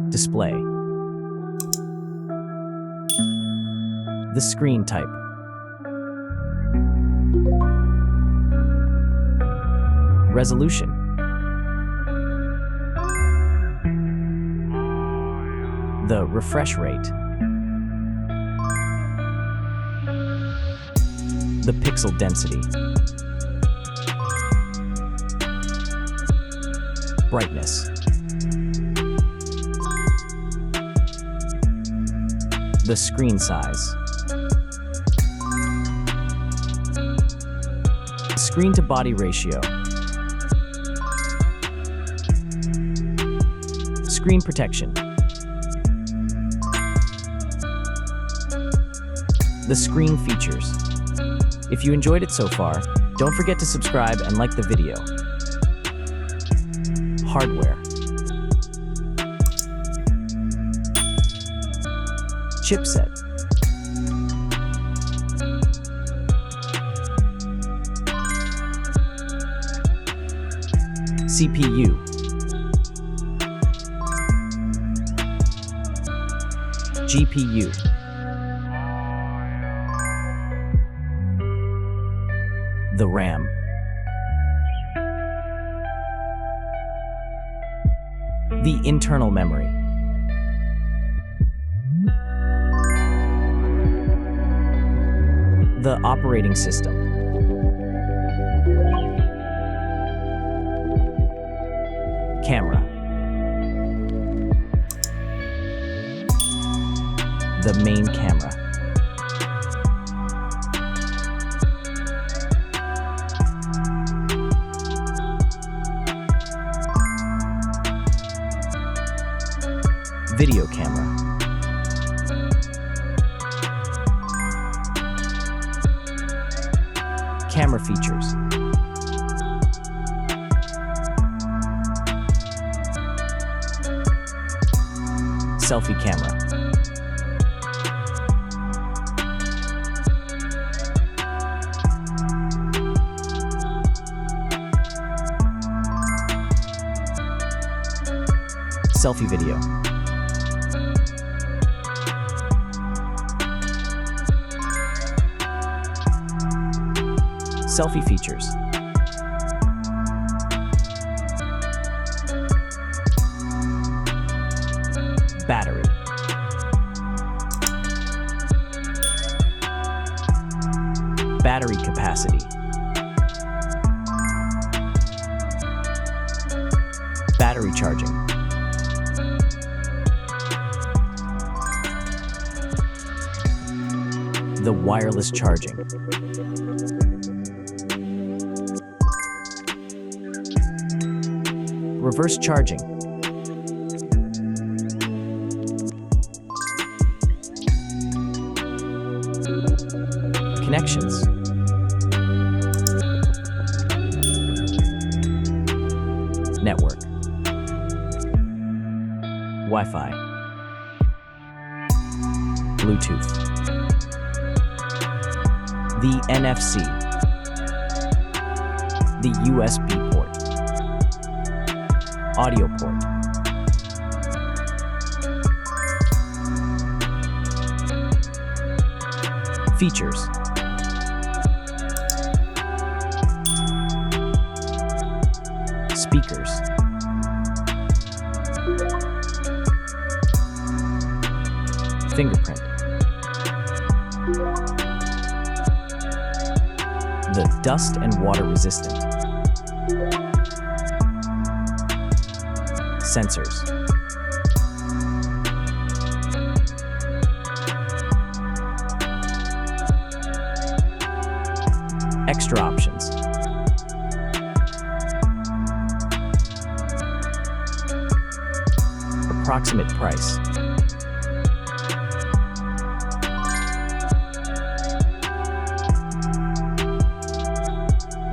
Display. The screen type. Resolution. The refresh rate. The pixel density. Brightness. The screen size. Screen-to-body ratio. Screen protection. The screen features. If you enjoyed it so far, don't forget to subscribe and like the video. Hardware. Chipset. CPU. GPU. The RAM. The internal memory. The operating system. Camera. The main camera. Video camera. Camera features. Selfie camera. Selfie video. Selfie features. Battery. Battery capacity. Battery charging. The wireless charging. Reverse charging. Connections. Network. Wi-Fi. Bluetooth. The NFC. The USB port. Audio port. Features. Speakers. Fingerprint. The dust and water resistant. Sensors. Extra options. Approximate price.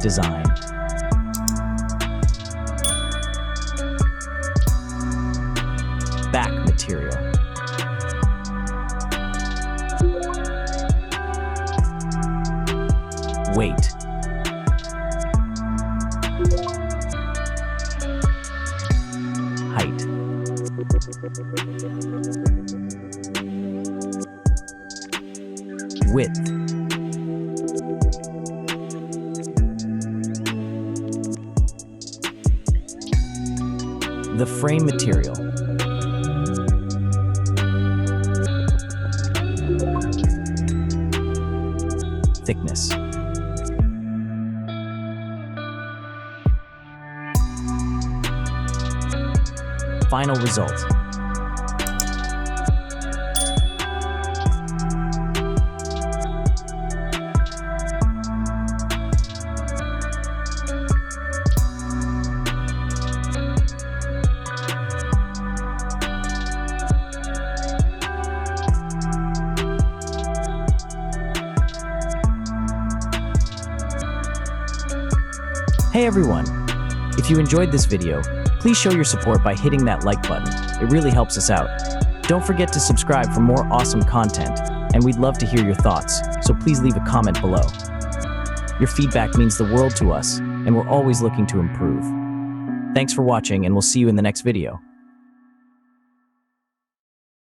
Design. Back material. Weight. width. The frame material. Thickness. Final result. Hey everyone! If you enjoyed this video, please show your support by hitting that like button. It really helps us out. Don't forget to subscribe for more awesome content, and we'd love to hear your thoughts, so please leave a comment below. Your feedback means the world to us, and we're always looking to improve. Thanks for watching, and we'll see you in the next video.